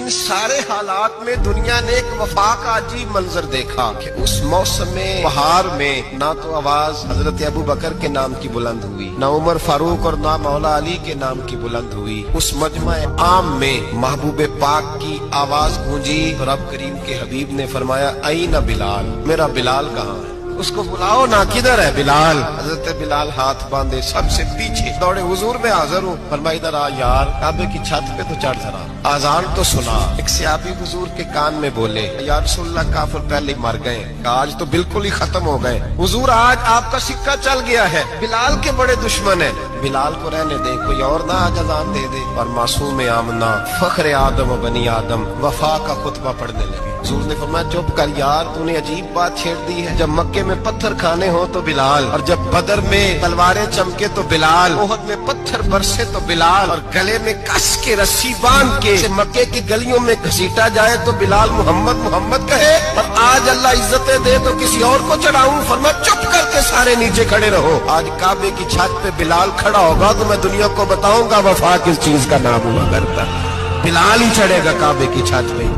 ان سارے حالات میں دنیا نے ایک وفا کا عجیب منظر دیکھا کہ اس موسم بہار میں نہ تو آواز حضرت ابو بکر کے نام کی بلند ہوئی، نہ عمر فاروق اور نہ مولا علی کے نام کی بلند ہوئی، اس مجمع عام میں محبوب پاک کی آواز گونجی، رب کریم کے حبیب نے فرمایا این بلال، میرا بلال کہاں ہے؟ اس کو بلاؤ نا، کدھر ہے بلال؟ حضرت بلال ہاتھ باندھے سب سے پیچھے دوڑے، حضور میں حاضر ہوں۔ فرمایا ادھر آ یار، کعبے کی چھت پہ تو چڑھ ذرا، آذان تو سنا۔ ایک صحابی حضور کے کان میں بولے یا رسول اللہ کافر پہلے ہی مر گئے، آج تو بالکل ہی ختم ہو گئے حضور، آج آپ کا سکہ چل گیا ہے، بلال کے بڑے دشمن ہیں، بلال کو رہنے دیں، کوئی اور نہ آج اذان دے دے۔ اور معصوم آمنہ فخر آدم و بنی آدم وفا کا خطبہ پڑھنے لگے۔ حضور نے فرمایا چپ کر یار، تو نے عجیب بات چھیڑ دی ہے، جب مکے میں پتھر کھانے ہو تو بلال، اور جب بدر میں تلواریں چمکے تو بلال، احد میں پتھر برسے تو بلال، اور گلے میں کس کے رسی باندھ کے مکے کی گلیوں میں گھسیٹا جائے تو بلال محمد محمد کہے، اور آج اللہ عزتیں دے تو کسی اور کو چڑھاؤں۔ فرمایا چپ کر کے سارے نیچے کھڑے رہو، آج کعبے کی چھت پہ بلال کھڑا ہوگا تو میں دنیا کو بتاؤں گا وفا کس چیز کا نام ہوا کرتا، بلال ہی چڑھے گا کعبے کی چھت پہ۔